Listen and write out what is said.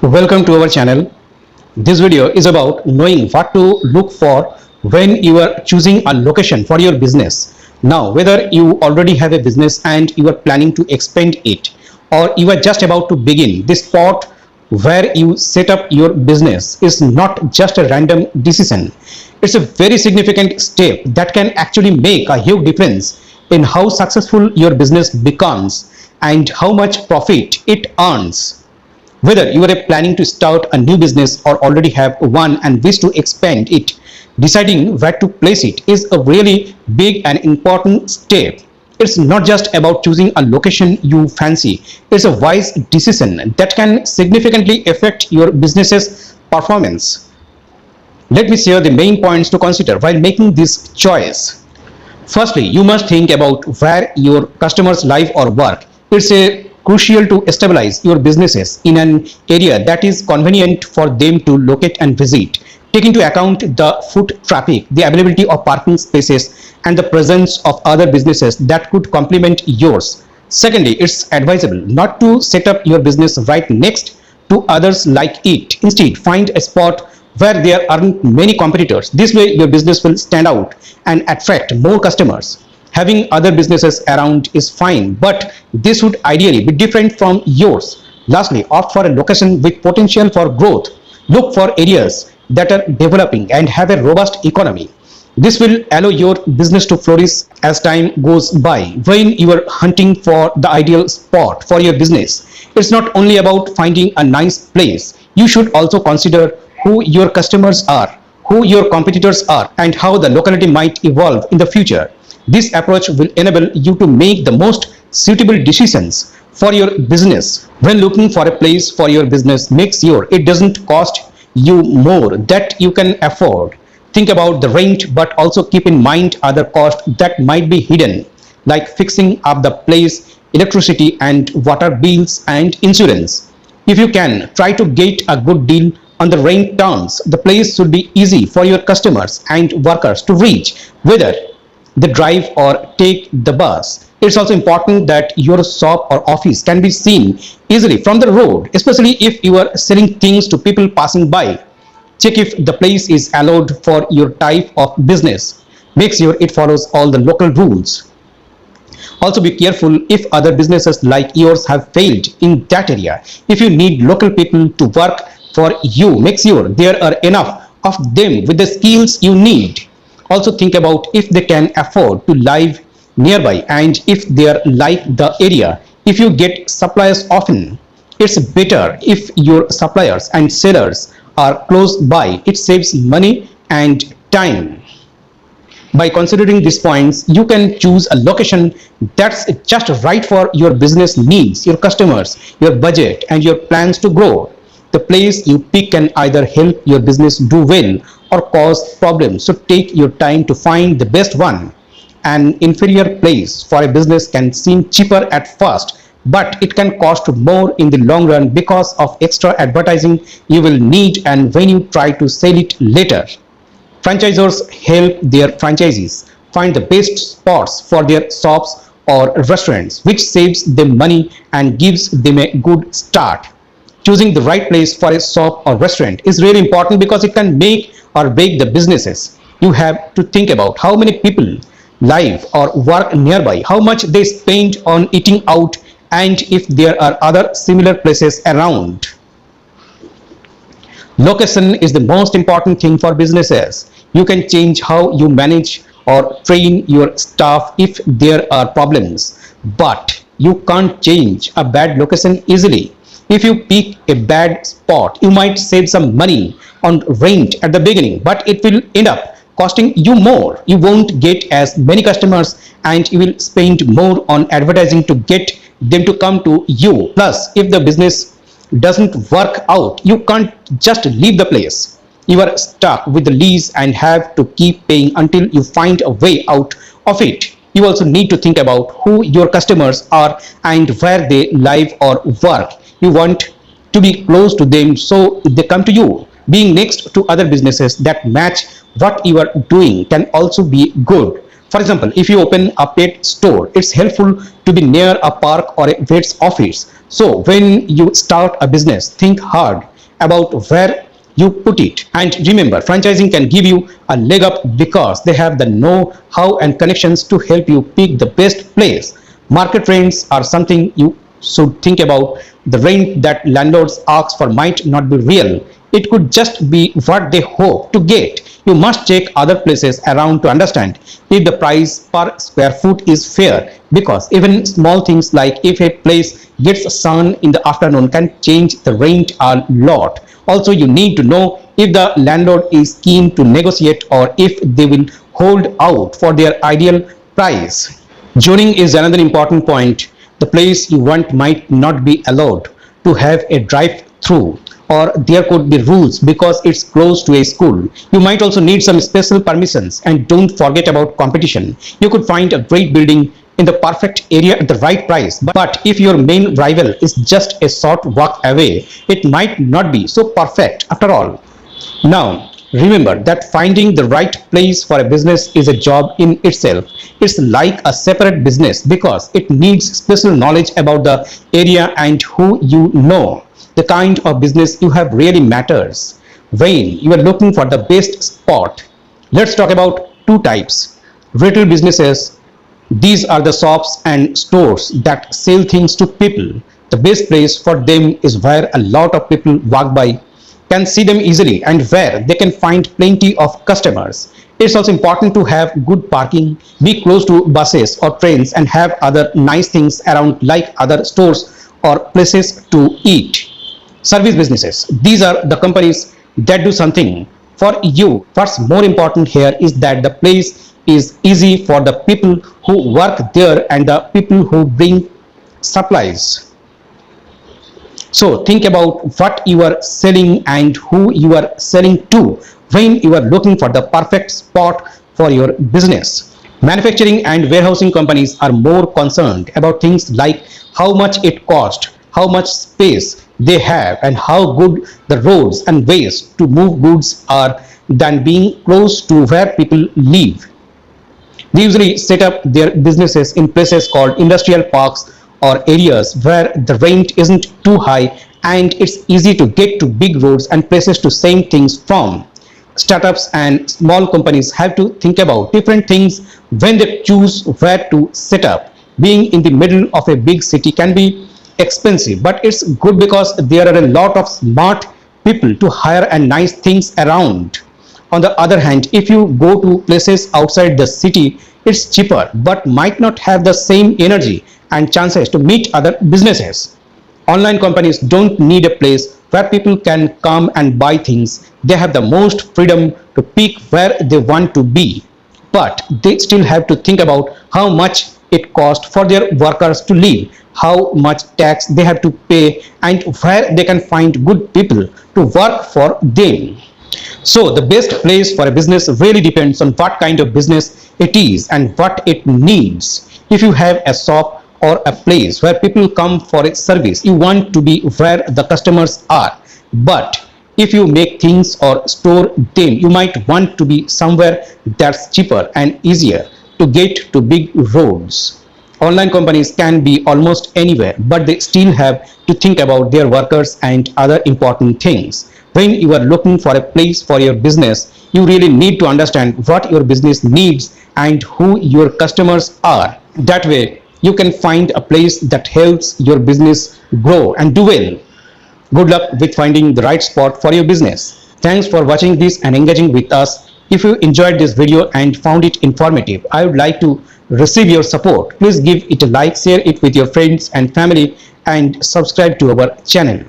Welcome to our channel. This video is about knowing what to look for when you are choosing a location for your business. Now, whether you already have a business and you are planning to expand it, or you are just about to begin, this spot where you set up your business is not just a random decision. It's a very significant step that can actually make a huge difference in how successful your business becomes and how much profit it earns. Whether you are planning to start a new business or already have one and wish to expand it, deciding where to place it is a really big and important step. It's not just about choosing a location you fancy, it's a wise decision that can significantly affect your business's performance. Let me share the main points to consider while making this choice. Firstly, you must think about where your customers live or work. It's crucial to stabilize your businesses in an area that is convenient for them to locate and visit. Take into account the foot traffic, the availability of parking spaces, and the presence of other businesses that could complement yours. Secondly, it's advisable not to set up your business right next to others like it. Instead, find a spot where there aren't many competitors. This way, your business will stand out and attract more customers. Having other businesses around is fine, but this would ideally be different from yours. Lastly, opt for a location with potential for growth. Look for areas that are developing and have a robust economy. This will allow your business to flourish as time goes by. When you are hunting for the ideal spot for your business, it's not only about finding a nice place. You should also consider who your customers are, who your competitors are, and how the locality might evolve in the future. This approach will enable you to make the most suitable decisions for your business. When looking for a place for your business, make sure it doesn't cost you more that you can afford. Think about the rent, but also keep in mind other costs that might be hidden, like fixing up the place, electricity and water bills, and insurance. If you can, try to get a good deal on the rent terms. The place should be easy for your customers and workers to reach, whether they drive or take the bus. It's also important that your shop or office can be seen easily from the road, especially if you are selling things to people passing by. Check if the place is allowed for your type of business. Make sure it follows all the local rules. Also be careful if other businesses like yours have failed in that area. If you need local people to work for you, make sure there are enough of them with the skills you need. Also think about if they can afford to live nearby and if they like the area. If you get suppliers often, it's better if your suppliers and sellers are close by. It saves money and time. By considering these points, you can choose a location that's just right for your business needs, your customers, your budget, and your plans to grow. The place you pick can either help your business do well or cause problems, so take your time to find the best one. An inferior place for a business can seem cheaper at first, but it can cost more in the long run because of extra advertising you will need and when you try to sell it later. Franchisors help their franchisees find the best spots for their shops or restaurants, which saves them money and gives them a good start. Choosing the right place for a shop or restaurant is really important because it can make or break the businesses. You have to think about how many people live or work nearby, how much they spend on eating out, and if there are other similar places around. Location is the most important thing for businesses. You can change how you manage or train your staff if there are problems, but you can't change a bad location easily. If you pick a bad spot, you might save some money on rent at the beginning, but it will end up costing you more. You won't get as many customers and you will spend more on advertising to get them to come to you. Plus, if the business doesn't work out, you can't just leave the place. You are stuck with the lease and have to keep paying until you find a way out of it. You also need to think about who your customers are and where they live or work. You want to be close to them so they come to you. Being next to other businesses that match what you are doing can also be good. For example, if you open a pet store, it's helpful to be near a park or a vet's office. So when you start a business, think hard about where you put it. And remember, franchising can give you a leg up because they have the know-how and connections to help you pick the best place. Market trends are something you should think about. The rent that landlords ask for might not be real. It could just be what they hope to get. You must check other places around to understand if the price per square foot is fair, because even small things like if a place gets sun in the afternoon can change the rent a lot. Also, you need to know if the landlord is keen to negotiate or if they will hold out for their ideal price. Zoning is another important point. The place you want might not be allowed to have a drive-through, or there could be rules because it's close to a school. You might also need some special permissions, and don't forget about competition. You could find a great building in the perfect area at the right price, but if your main rival is just a short walk away, it might not be so perfect after all. Now, remember that finding the right place for a business is a job in itself. It's like a separate business because it needs special knowledge about the area and who you know. The kind of business you have really matters when you are looking for the best spot. Let's talk about two types. Retail businesses. These are the shops and stores that sell things to people. The best place for them is where a lot of people walk by, can see them easily, and where they can find plenty of customers. It's also important to have good parking, be close to buses or trains, and have other nice things around like other stores or places to eat. Service businesses. These are the companies that do something for you. What's more important here is that the place is easy for the people who work there and the people who bring supplies. So think about what you are selling and who you are selling to when you are looking for the perfect spot for your business. Manufacturing and warehousing companies are more concerned about things like how much it costs, how much space they have, and how good the roads and ways to move goods are than being close to where people live. They usually set up their businesses in places called industrial parks or areas where the rent isn't too high and it's easy to get to big roads and places to sell things from. Startups and small companies have to think about different things when they choose where to set up. Being in the middle of a big city can be expensive, but it's good because there are a lot of smart people to hire and nice things around. On the other hand, if you go to places outside the city, it's cheaper but might not have the same energy and chances to meet other businesses. Online companies don't need a place where people can come and buy things. They have the most freedom to pick where they want to be, but they still have to think about how much it costs for their workers to live, how much tax they have to pay, and where they can find good people to work for them. So the best place for a business really depends on what kind of business it is and what it needs. If you have a shop or a place where people come for a service, you want to be where the customers are. But if you make things or store them, you might want to be somewhere that's cheaper and easier to get to big roads. Online companies can be almost anywhere, but they still have to think about their workers and other important things. When you are looking for a place for your business, you really need to understand what your business needs and who your customers are. That way, you can find a place that helps your business grow and do well. Good luck with finding the right spot for your business. Thanks for watching this and engaging with us. If you enjoyed this video and found it informative, I would like to receive your support. Please give it a like, share it with your friends and family, and subscribe to our channel.